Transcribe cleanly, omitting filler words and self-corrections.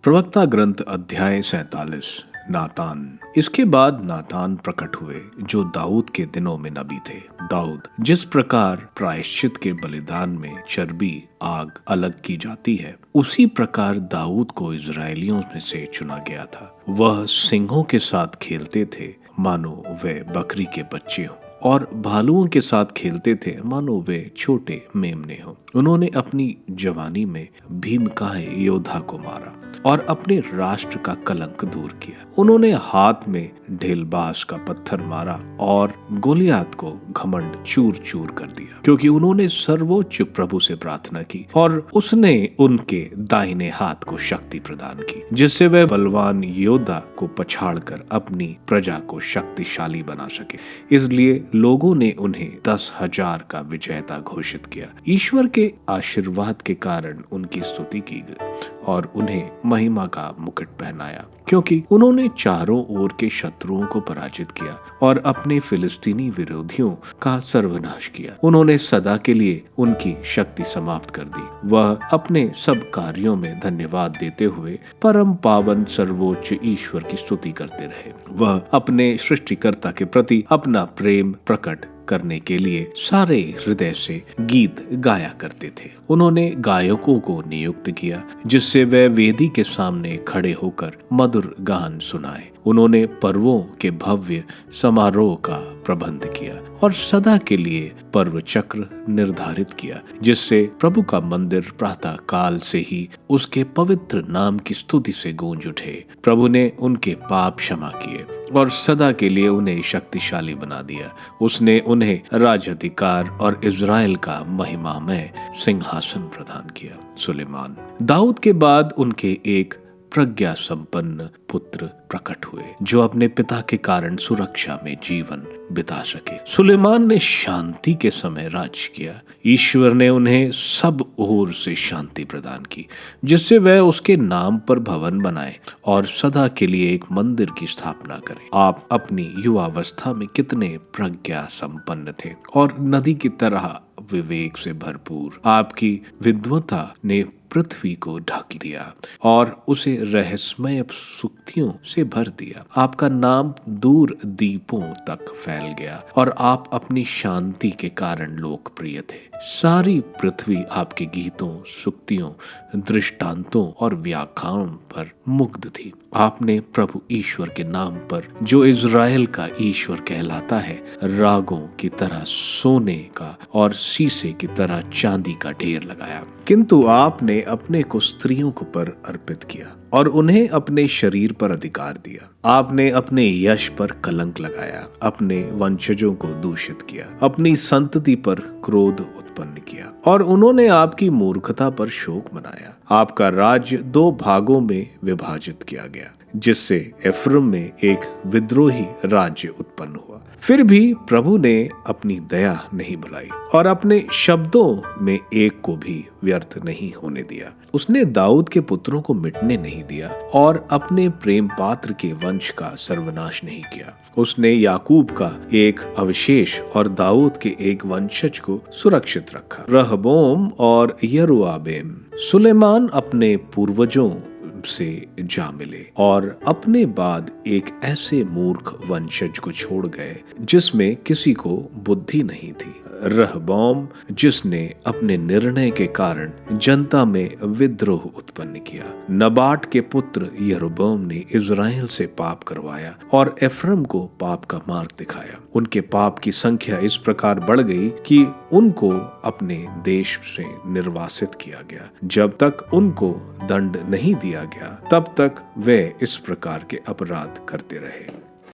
प्रवक्ता ग्रंथ अध्याय 47। नातान। इसके बाद नातान प्रकट हुए जो दाऊद के दिनों में नबी थे। दाऊद जिस प्रकार प्रायश्चित के बलिदान में चर्बी आग अलग की जाती है, उसी प्रकार दाऊद को इजरायलियों में से चुना गया था। वह सिंहों के साथ खेलते थे मानो वे बकरी के बच्चे हों, और भालुओं के साथ खेलते थे मानो वे छोटे मेमने हों। उन्होंने अपनी जवानी में भीमकाह योद्धा को मारा और अपने राष्ट्र का कलंक दूर किया। उन्होंने हाथ में ढेलबाज का पत्थर मारा और गोलियात को घमंड चूर चूर कर दिया, क्योंकि उन्होंने सर्वोच्च प्रभु से प्रार्थना की और उसने उनके दाहिने हाथ को शक्ति प्रदान की, जिससे वह बलवान योद्धा को पछाड़कर अपनी प्रजा को शक्तिशाली बना सके। इसलिए लोगों ने उन्हें 10,000 का विजेता घोषित किया। ईश्वर के आशीर्वाद के कारण उनकी स्तुति की गई और उन्हें महिमा का मुकुट पहनाया, क्योंकि उन्होंने चारों ओर के शत्रुओं को पराजित किया और अपने फिलिस्तीनी विरोधियों का सर्वनाश किया। उन्होंने सदा के लिए उनकी शक्ति समाप्त कर दी। वह अपने सब कार्यों में धन्यवाद देते हुए परम पावन सर्वोच्च ईश्वर की स्तुति करते रहे। वह अपने सृष्टिकर्ता के प्रति अपना प्रेम प्रकट करने के लिए सारे हृदय से गीत गाया करते थे। उन्होंने गायकों को नियुक्त किया, जिससे वे वेदी के सामने खड़े होकर मधुर गान सुनाए। उन्होंने पर्वों के भव्य समारोह का प्रबंध किया और सदा के लिए पर्व चक्र निर्धारित किया, जिससे प्रभु का मंदिर प्रातः काल से ही उसके पवित्र नाम की स्तुति से गूंज उठे। प्रभु ने उनके पाप क्षमा किए और सदा के लिए उन्हें शक्तिशाली बना दिया। उसने उन्हें राजाधिकार और इज़राइल का महिमामय सिंहासन प्रदान किया। सुलेमान। दाऊद के बाद उनके एक प्रज्ञा संपन्न पुत्र प्रकट हुए, जो अपने पिता के कारण सुरक्षा में जीवन बिता सके। सुलेमान ने शांति के समय राज किया। ईश्वर ने उन्हें सब ओर से शांति प्रदान की, जिससे वह उसके नाम पर भवन बनाए और सदा के लिए एक मंदिर की स्थापना करें। आप अपनी युवावस्था में कितने प्रज्ञा संपन्न थे और नदी की तरह विवेक से भरपूर। आपकी विद्वता ने पृथ्वी को ढक दिया और उसे रहस्यमय सुक्तियों से भर दिया। आपका नाम दूर दीपों तक फैल गया और आप अपनी शांति के कारण लोकप्रिय थे। सारी पृथ्वी आपके गीतों, सुक्तियों, दृष्टांतों और व्याख्याओं पर मुग्ध थी। आपने प्रभु ईश्वर के नाम पर, जो इज़राइल का ईश्वर कहलाता है, रागों की तरह सोने का और शीशे की तरह चांदी का ढेर लगाया। किंतु आपने अपने को स्त्रियों को पर अर्पित किया और उन्हें अपने शरीर पर अधिकार दिया। आपने अपने यश पर कलंक लगाया, अपने वंशजों को दूषित किया, अपनी संतति पर क्रोध उत्पन्न किया और उन्होंने आपकी मूर्खता पर शोक मनाया। आपका राज्य 2 भागों में विभाजित किया गया, जिससे एफ्रम में एक विद्रोही राज्य उत्पन्न हुआ। फिर भी प्रभु ने अपनी दया नहीं भुलाई और अपने शब्दों में एक को भी व्यर्थ नहीं होने दिया। उसने दाऊद के पुत्रों को मिटने नहीं दिया और अपने प्रेम पात्र के वंश का सर्वनाश नहीं किया। उसने याकूब का एक अवशेष और दाऊद के एक वंशज को सुरक्षित रखा, रहबोम और यरुआबेम। सुलेमान अपने पूर्वजों से जा मिले और अपने बाद एक ऐसे मूर्ख वंशज को छोड़ गए जिसमें किसी को बुद्धि नहीं थी। रहबोम, जिसने अपने निर्णय के कारण जनता में विद्रोह उत्पन्न किया। नबाट के पुत्र यरोबोम ने इज़राइल से पाप करवाया और एफ्रम को पाप का मार्ग दिखाया। उनके पाप की संख्या इस प्रकार बढ़ गई कि उनको अपने देश से निर्वासित किया गया। जब तक उनको दंड नहीं दिया गया, तब तक वे इस प्रकार के अपराध करते रहे।